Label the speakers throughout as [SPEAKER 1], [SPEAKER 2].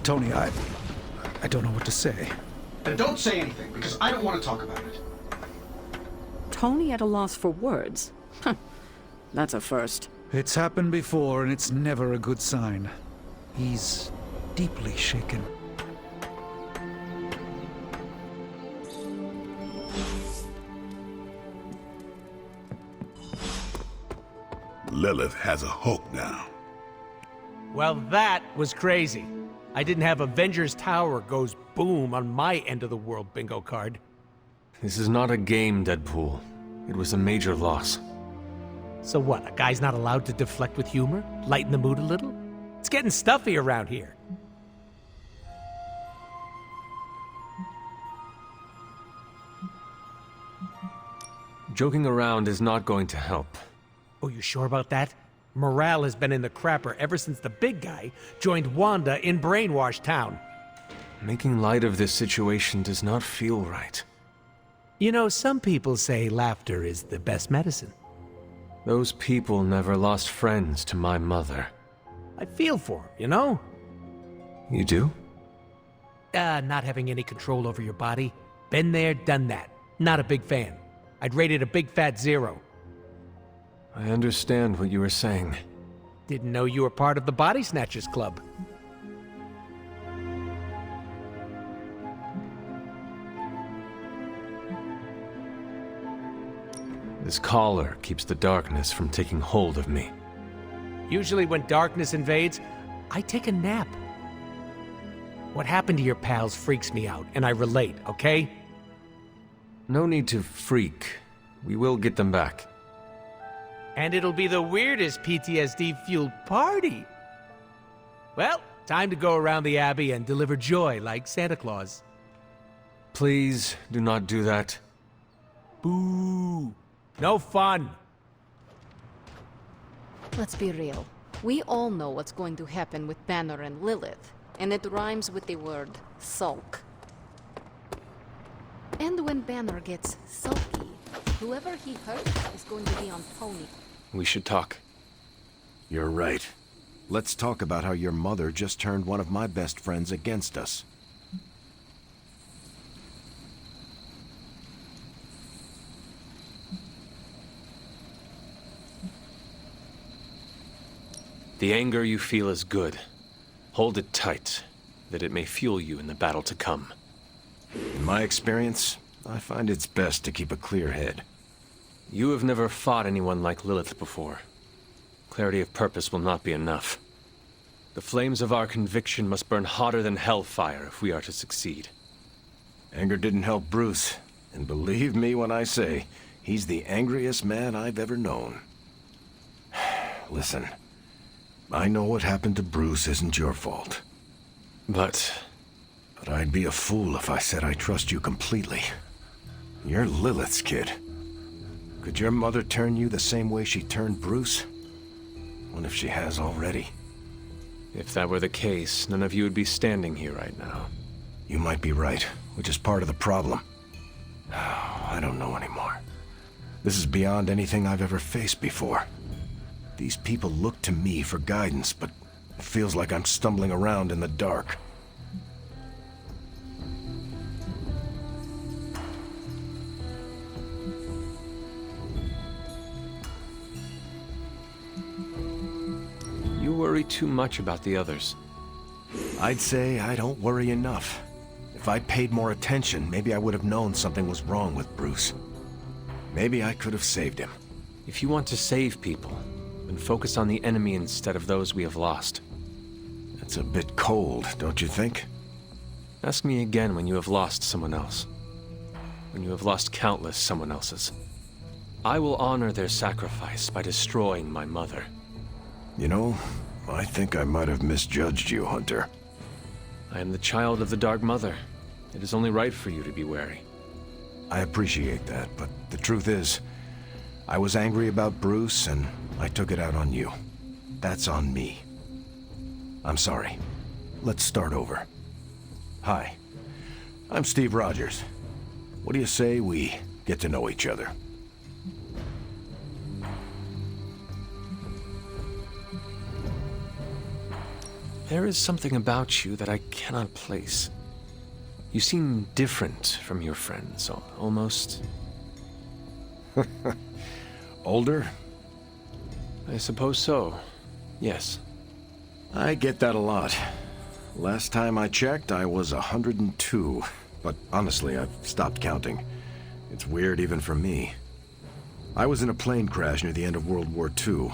[SPEAKER 1] Tony, I don't know what to say.
[SPEAKER 2] Then don't say anything, because I don't want to talk about it.
[SPEAKER 3] Tony at a loss for words? That's a first.
[SPEAKER 1] It's happened before, and it's never a good sign. He's deeply shaken.
[SPEAKER 4] Lilith has a hope now.
[SPEAKER 5] Well, that was crazy. I didn't have Avengers Tower goes boom on my end of the world bingo card.
[SPEAKER 6] This is not a game, Deadpool. It was a major loss.
[SPEAKER 5] So what, a guy's not allowed to deflect with humor? Lighten the mood a little? It's getting stuffy around here.
[SPEAKER 6] Joking around is not going to help.
[SPEAKER 5] Oh, you sure about that? Morale has been in the crapper ever since the big guy joined Wanda in Brainwash Town.
[SPEAKER 6] Making light of this situation does not feel right.
[SPEAKER 5] You know, some people say laughter is the best medicine.
[SPEAKER 6] Those people never lost friends to my mother.
[SPEAKER 5] I feel for him, you know?
[SPEAKER 6] You do?
[SPEAKER 5] Not having any control over your body. Been there, done that. Not a big fan. I'd rate it a big fat 0.
[SPEAKER 6] I understand what you were saying.
[SPEAKER 5] Didn't know you were part of the Body Snatchers Club.
[SPEAKER 6] This collar keeps the darkness from taking hold of me.
[SPEAKER 5] Usually when darkness invades, I take a nap. What happened to your pals freaks me out, and I relate, okay?
[SPEAKER 6] No need to freak. We will get them back.
[SPEAKER 5] And it'll be the weirdest PTSD-fueled party. Well, time to go around the Abbey and deliver joy like Santa Claus.
[SPEAKER 6] Please do not do that.
[SPEAKER 5] Boo! No fun!
[SPEAKER 3] Let's be real. We all know what's going to happen with Banner and Lilith, and it rhymes with the word sulk. And when Banner gets sulky, whoever he hurts is going to be on Tony.
[SPEAKER 6] We should talk.
[SPEAKER 7] You're right. Let's talk about how your mother just turned one of my best friends against us.
[SPEAKER 6] The anger you feel is good. Hold it tight, that it may fuel you in the battle to come.
[SPEAKER 7] In my experience, I find it's best to keep a clear head.
[SPEAKER 6] You have never fought anyone like Lilith before. Clarity of purpose will not be enough. The flames of our conviction must burn hotter than hellfire if we are to succeed.
[SPEAKER 7] Anger didn't help Bruce, and believe me when I say, he's the angriest man I've ever known. Listen, I know what happened to Bruce isn't your fault.
[SPEAKER 6] But
[SPEAKER 7] I'd be a fool if I said I trust you completely. You're Lilith's kid. Could your mother turn you the same way she turned Bruce? What if she has already?
[SPEAKER 6] if that were the case, none of you would be standing here right now.
[SPEAKER 7] You might be right, which is part of the problem. I don't know anymore. This is beyond anything I've ever faced before. These people look to me for guidance, but it feels like I'm stumbling around in the dark.
[SPEAKER 6] You worry too much about the others.
[SPEAKER 7] I'd say I don't worry enough. If I'd paid more attention, maybe I would have known something was wrong with Bruce. Maybe I could have saved him.
[SPEAKER 6] If you want to save people, then focus on the enemy instead of those we have lost.
[SPEAKER 7] That's a bit cold, don't you think?
[SPEAKER 6] Ask me again when you have lost someone else. When you have lost countless someone else's. I will honor their sacrifice by destroying my mother.
[SPEAKER 7] You know, I think I might have misjudged you, Hunter.
[SPEAKER 6] I am the child of the Dark Mother. It is only right for you to be wary.
[SPEAKER 7] I appreciate that, but the truth is, I was angry about Bruce, and I took it out on you. That's on me. I'm sorry. Let's start over. Hi, I'm Steve Rogers. What do you say we get to know each other?
[SPEAKER 6] There is something about you that I cannot place. You seem different from your friends, almost.
[SPEAKER 7] Older?
[SPEAKER 6] I suppose so. Yes.
[SPEAKER 7] I get that a lot. Last time I checked, I was 102. But honestly, I've stopped counting. It's weird even for me. I was in a plane crash near the end of World War II.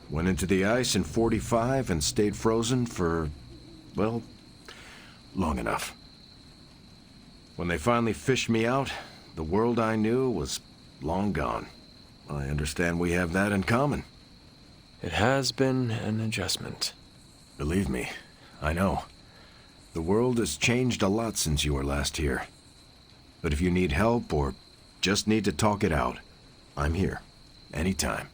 [SPEAKER 7] Went into the ice in '45 and stayed frozen for, well, long enough. When they finally fished me out, the world I knew was long gone. I understand we have that in common.
[SPEAKER 6] It has been an adjustment.
[SPEAKER 7] Believe me, I know. The world has changed a lot since you were last here. But if you need help or just need to talk it out, I'm here. Anytime.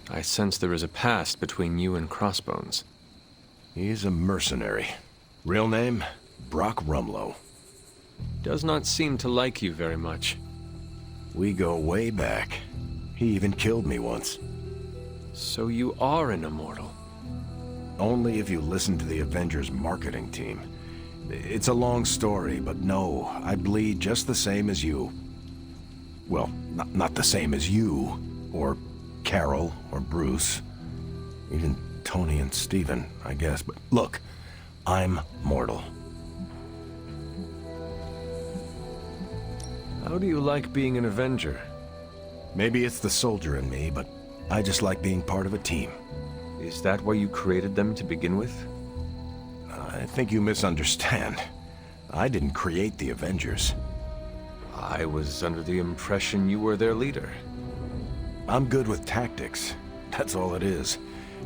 [SPEAKER 6] I sense there is a past between you and Crossbones.
[SPEAKER 7] He's a mercenary. Real name, Brock Rumlow.
[SPEAKER 6] Does not seem to like you very much.
[SPEAKER 7] We go way back. He even killed me once.
[SPEAKER 6] So you are an immortal.
[SPEAKER 7] Only if you listen to the Avengers marketing team. It's a long story, but no, I bleed just the same as you. Well, not the same as you, or Carol, or Bruce. Even Tony and Steven, I guess. But look, I'm mortal.
[SPEAKER 6] How do you like being an Avenger?
[SPEAKER 7] Maybe it's the soldier in me, but I just like being part of a team.
[SPEAKER 6] Is that why you created them to begin with?
[SPEAKER 7] I think you misunderstand. I didn't create the Avengers.
[SPEAKER 6] I was under the impression you were their leader.
[SPEAKER 7] I'm good with tactics. That's all it is.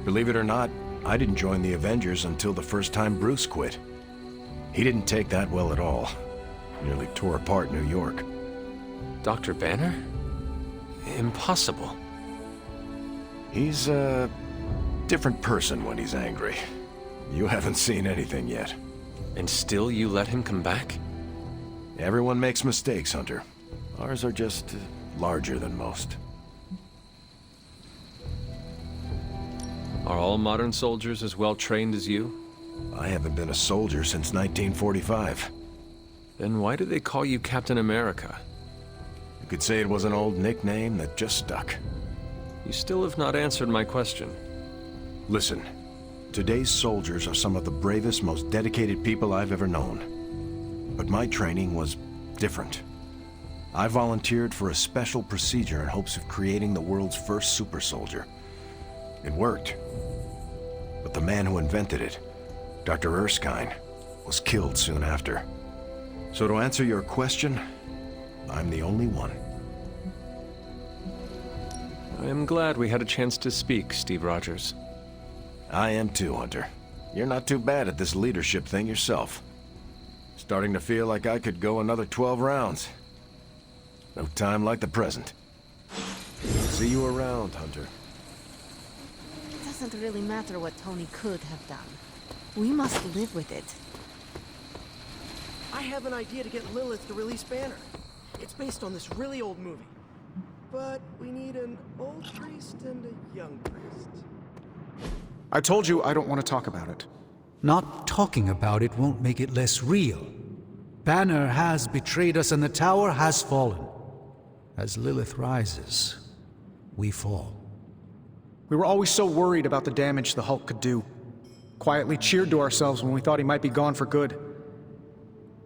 [SPEAKER 7] Believe it or not, I didn't join the Avengers until the first time Bruce quit. He didn't take that well at all. Nearly tore apart New York.
[SPEAKER 6] Dr. Banner? Impossible.
[SPEAKER 7] He's a different person when he's angry. You haven't seen anything yet.
[SPEAKER 6] And still you let him come back?
[SPEAKER 7] Everyone makes mistakes, Hunter. Ours are just larger than most.
[SPEAKER 6] Are all modern soldiers as well trained as you?
[SPEAKER 7] I haven't been a soldier since 1945.
[SPEAKER 6] Then why do they call you Captain America?
[SPEAKER 7] You could say it was an old nickname that just stuck.
[SPEAKER 6] You still have not answered my question.
[SPEAKER 7] Listen, today's soldiers are some of the bravest, most dedicated people I've ever known. But my training was different. I volunteered for a special procedure in hopes of creating the world's first super soldier. It worked. But the man who invented it, Dr. Erskine, was killed soon after. So to answer your question, I'm the only one.
[SPEAKER 6] I am glad we had a chance to speak, Steve Rogers.
[SPEAKER 7] I am too, Hunter. You're not too bad at this leadership thing yourself. Starting to feel like I could go another 12 rounds. No time like the present. See you around, Hunter.
[SPEAKER 3] It doesn't really matter what Tony could have done. We must live with it.
[SPEAKER 8] I have an idea to get Lilith to release Banner. It's based on this really old movie. But we need an old priest and a young priest.
[SPEAKER 2] I told you I don't want to talk about it.
[SPEAKER 1] Not talking about it won't make it less real. Banner has betrayed us and the tower has fallen. As Lilith rises, we fall.
[SPEAKER 2] We were always so worried about the damage the Hulk could do. Quietly cheered to ourselves when we thought he might be gone for good.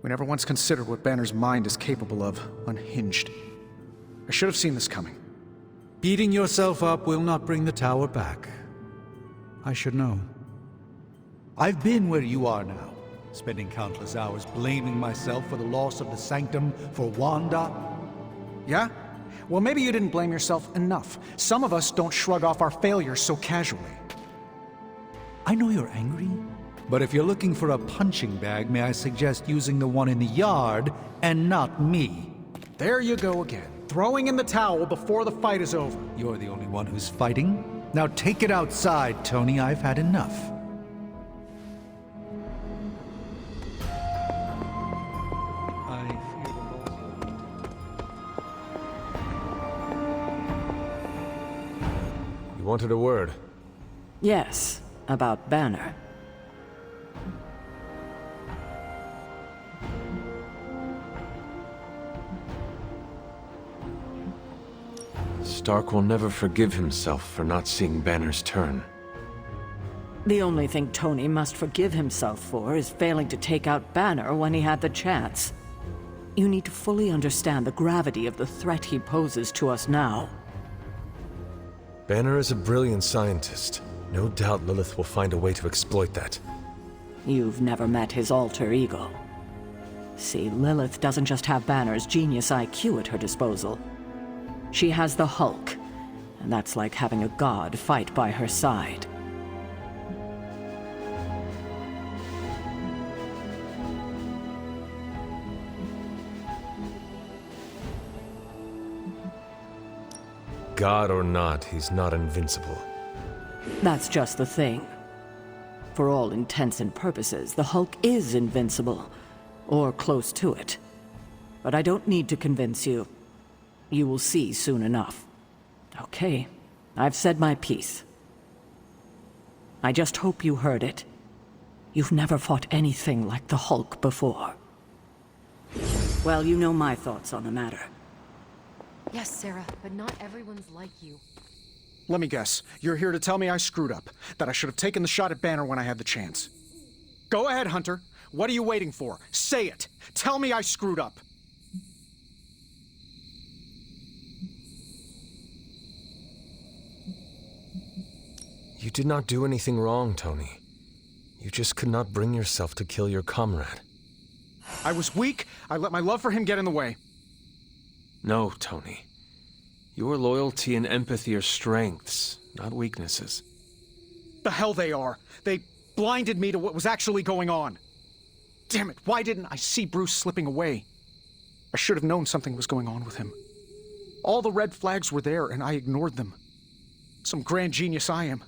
[SPEAKER 2] We never once considered what Banner's mind is capable of, unhinged. I should have seen this coming.
[SPEAKER 1] Beating yourself up will not bring the tower back. I should know. I've been where you are now, spending countless hours blaming myself for the loss of the Sanctum, for Wanda.
[SPEAKER 2] Yeah? Well, maybe you didn't blame yourself enough. Some of us don't shrug off our failures so casually.
[SPEAKER 1] I know you're angry, but if you're looking for a punching bag, may I suggest using the one in the yard and not me?
[SPEAKER 2] There you go again, throwing in the towel before the fight is over.
[SPEAKER 1] You're the only one who's fighting. Now take it outside, Tony. I've had enough. I fear the loss.
[SPEAKER 6] wanted a word.
[SPEAKER 9] Yes, about Banner.
[SPEAKER 6] Stark will never forgive himself for not seeing Banner's turn.
[SPEAKER 9] The only thing Tony must forgive himself for is failing to take out Banner when he had the chance. You need to fully understand the gravity of the threat he poses to us now.
[SPEAKER 6] Banner is a brilliant scientist. No doubt Lilith will find a way to exploit that.
[SPEAKER 9] You've never met his alter ego. See, Lilith doesn't just have Banner's genius IQ at her disposal. She has the Hulk, and that's like having a god fight by her side.
[SPEAKER 6] God or not, he's not invincible.
[SPEAKER 9] That's just the thing. For all intents and purposes, the Hulk is invincible, or close to it. But I don't need to convince you. You will see soon enough. Okay, I've said my piece. I just hope you heard it. You've never fought anything like the Hulk before. Well, you know my thoughts on the matter.
[SPEAKER 3] Yes, Sarah, but not everyone's like you.
[SPEAKER 2] Let me guess. You're here to tell me I screwed up. That I should have taken the shot at Banner when I had the chance. Go ahead, Hunter. What are you waiting for? Say it. Tell me I screwed up.
[SPEAKER 6] You did not do anything wrong, Tony. You just could not bring yourself to kill your comrade.
[SPEAKER 2] I was weak. I let my love for him get in the way.
[SPEAKER 6] No, Tony. Your loyalty and empathy are strengths, not weaknesses.
[SPEAKER 2] The hell they are. They blinded me to what was actually going on. Damn it, why didn't I see Bruce slipping away? I should have known something was going on with him. All the red flags were there, and I ignored them. Some grand genius I am.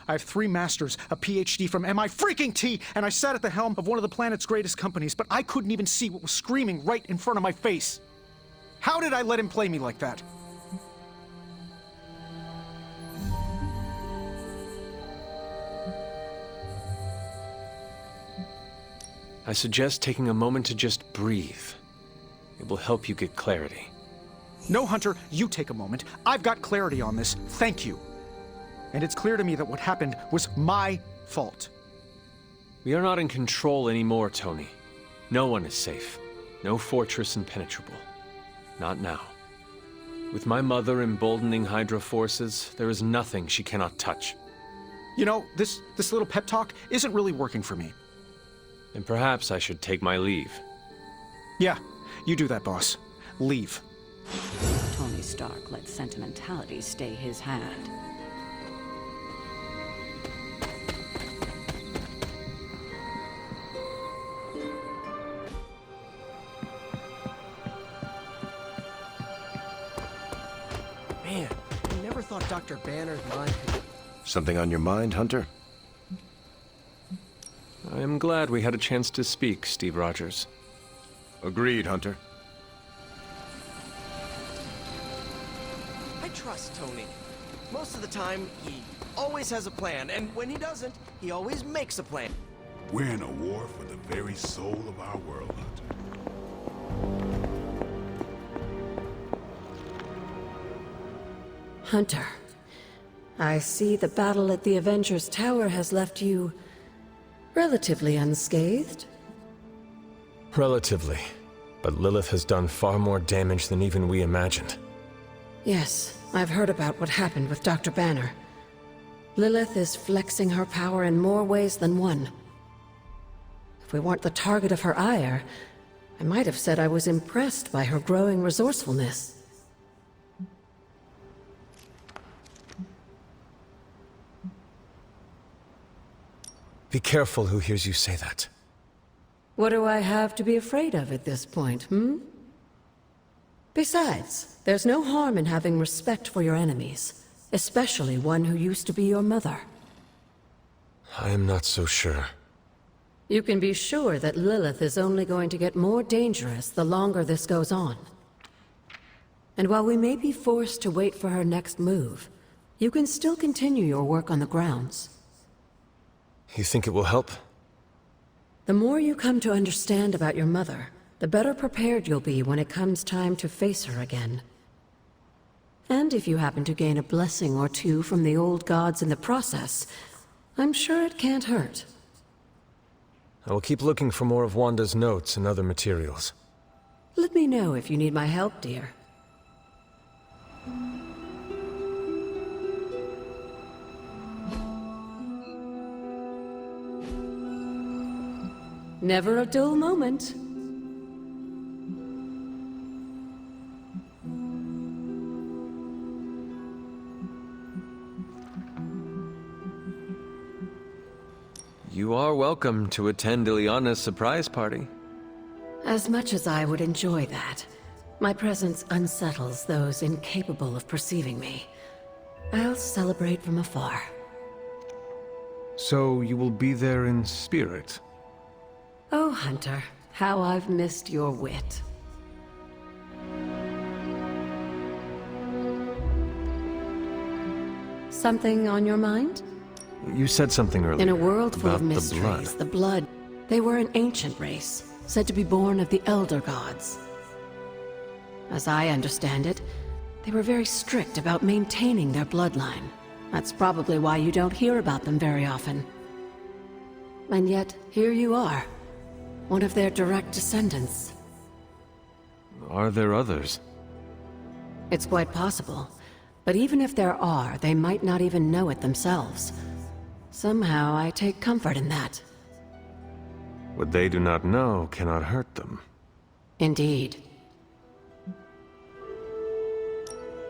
[SPEAKER 2] I have 3 masters, a PhD from MI-freaking-T, and I sat at the helm of one of the planet's greatest companies, but I couldn't even see what was screaming right in front of my face. How did I let him play me like that?
[SPEAKER 6] I suggest taking a moment to just breathe. It will help you get clarity.
[SPEAKER 2] No, Hunter, you take a moment. I've got clarity on this. Thank you. And it's clear to me that what happened was my fault.
[SPEAKER 6] We are not in control anymore, Tony. No one is safe. No fortress impenetrable. Not now. With my mother emboldening Hydra forces, there is nothing she cannot touch.
[SPEAKER 2] You know, this little pep talk isn't really working for me.
[SPEAKER 6] And perhaps I should take my leave.
[SPEAKER 2] Yeah, you do that, boss. Leave.
[SPEAKER 9] Tony Stark let sentimentality stay his hand.
[SPEAKER 8] Man, I never thought Dr. Banner's mind could...
[SPEAKER 7] Something on your mind, Hunter?
[SPEAKER 6] I am glad we had a chance to speak, Steve Rogers.
[SPEAKER 7] Agreed, Hunter.
[SPEAKER 8] I trust Tony. Most of the time, he always has a plan, and when he doesn't, he always makes a plan.
[SPEAKER 4] We're in a war for the very soul of our world, Hunter.
[SPEAKER 10] Hunter, I see the battle at the Avengers Tower has left you relatively unscathed.
[SPEAKER 6] Relatively. But Lilith has done far more damage than even we imagined.
[SPEAKER 10] Yes, I've heard about what happened with Dr. Banner. Lilith is flexing her power in more ways than one. If we weren't the target of her ire, I might have said I was impressed by her growing resourcefulness.
[SPEAKER 6] Be careful who hears you say that.
[SPEAKER 10] What do I have to be afraid of at this point, Besides, there's no harm in having respect for your enemies, especially one who used to be your mother.
[SPEAKER 6] I am not so sure.
[SPEAKER 10] You can be sure that Lilith is only going to get more dangerous the longer this goes on. And while we may be forced to wait for her next move, You can still continue your work on the grounds.
[SPEAKER 6] You think it will help?
[SPEAKER 10] The more you come to understand about your mother, the better prepared you'll be when it comes time to face her again. And if you happen to gain a blessing or two from the old gods in the process, I'm sure it can't hurt.
[SPEAKER 6] I will keep looking for more of Wanda's notes and other materials.
[SPEAKER 10] Let me know if you need my help, dear. Never a dull moment.
[SPEAKER 6] You are welcome to attend Ilyana's surprise party.
[SPEAKER 10] As much as I would enjoy that, my presence unsettles those incapable of perceiving me. I'll celebrate from afar.
[SPEAKER 6] So you will be there in spirit?
[SPEAKER 10] Oh, Hunter, how I've missed your wit. Something on your mind?
[SPEAKER 6] You said something earlier.
[SPEAKER 10] In a world full of
[SPEAKER 6] about
[SPEAKER 10] mysteries, the blood, they were an ancient race, said to be born of the Elder Gods. As I understand it, they were very strict about maintaining their bloodline. That's probably why you don't hear about them very often. And yet, here you are, one of their direct descendants.
[SPEAKER 6] Are there others?
[SPEAKER 10] It's quite possible. But even if there are, they might not even know it themselves. Somehow, I take comfort in that.
[SPEAKER 6] What they do not know cannot hurt them.
[SPEAKER 10] Indeed.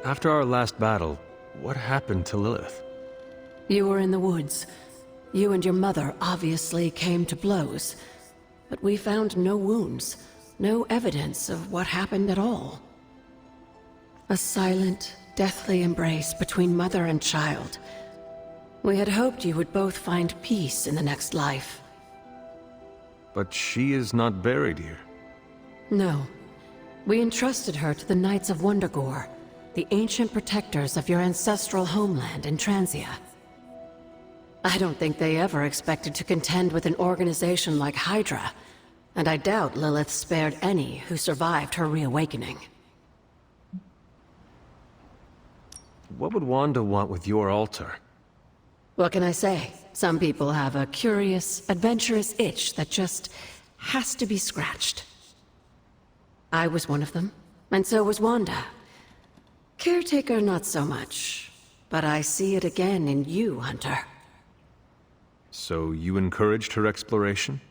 [SPEAKER 6] After our last battle, what happened to Lilith?
[SPEAKER 10] You were in the woods. You and your mother obviously came to blows. But we found no wounds, no evidence of what happened at all. A silent, deathly embrace between mother and child. We had hoped you would both find peace in the next life.
[SPEAKER 6] But she is not buried here.
[SPEAKER 10] No. We entrusted her to the Knights of Wundagore, the ancient protectors of your ancestral homeland in Transia. I don't think they ever expected to contend with an organization like Hydra, and I doubt Lilith spared any who survived her reawakening.
[SPEAKER 6] What would Wanda want with your altar?
[SPEAKER 10] What can I say? Some people have a curious, adventurous itch that just has to be scratched. I was one of them, and so was Wanda. Caretaker, not so much. But I see it again in you, Hunter.
[SPEAKER 6] So you encouraged her exploration?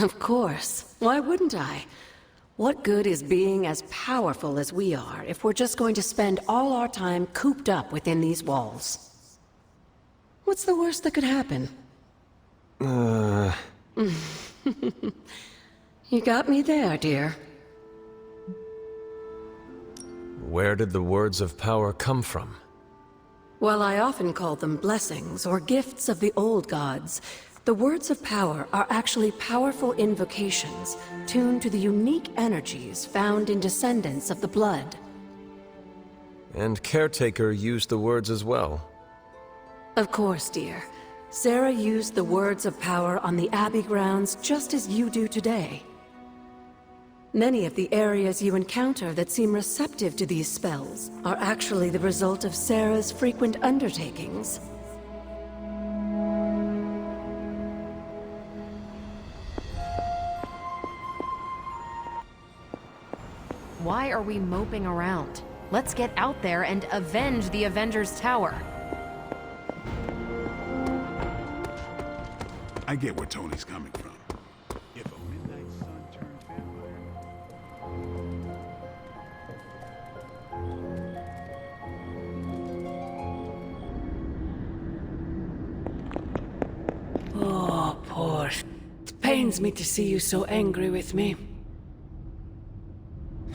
[SPEAKER 10] Of course. Why wouldn't I? What good is being as powerful as we are if we're just going to spend all our time cooped up within these walls? What's the worst that could happen? You got me there, dear.
[SPEAKER 6] Where did the words of power come from?
[SPEAKER 10] While I often call them blessings or gifts of the old gods, the words of power are actually powerful invocations tuned to the unique energies found in descendants of the blood.
[SPEAKER 6] And Caretaker used the words as well.
[SPEAKER 10] Of course, dear. Sarah used the words of power on the Abbey grounds just as you do today. Many of the areas you encounter that seem receptive to these spells are actually the result of Sarah's frequent undertakings.
[SPEAKER 3] Why are we moping around? Let's get out there and avenge the Avengers Tower.
[SPEAKER 4] I get where Tony's coming from. If a midnight sun turned vampire...
[SPEAKER 10] Oh, poor... It pains me to see you so angry with me.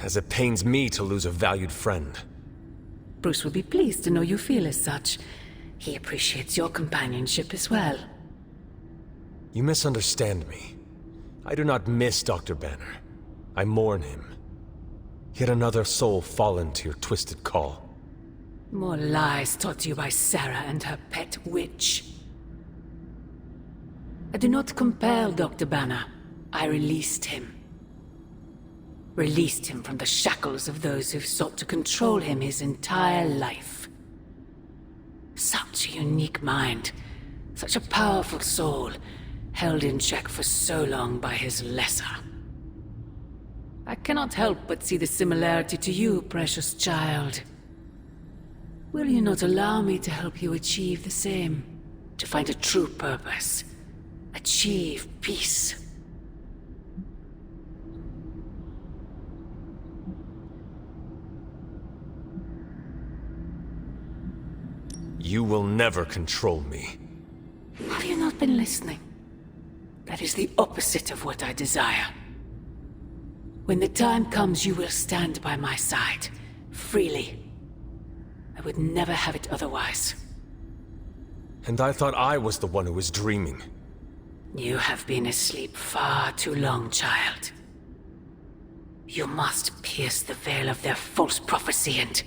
[SPEAKER 6] As it pains me to lose a valued friend.
[SPEAKER 10] Bruce will be pleased to know you feel as such. He appreciates your companionship as well.
[SPEAKER 6] You misunderstand me. I do not miss Dr. Banner. I mourn him. Yet another soul fallen to your twisted call.
[SPEAKER 10] More lies taught to you by Sarah and her pet witch. I do not compel Dr. Banner. I released him. Released him from the shackles of those who've sought to control him his entire life. Such a unique mind, such a powerful soul, held in check for so long by his lesser. I cannot help but see the similarity to you, precious child. Will you not allow me to help you achieve the same? To find a true purpose. Achieve peace.
[SPEAKER 6] You will never control me.
[SPEAKER 10] Have you not been listening? That is the opposite of what I desire. When the time comes, you will stand by my side, freely. I would never have it otherwise.
[SPEAKER 6] And I thought I was the one who was dreaming.
[SPEAKER 10] You have been asleep far too long, child. You must pierce the veil of their false prophecy and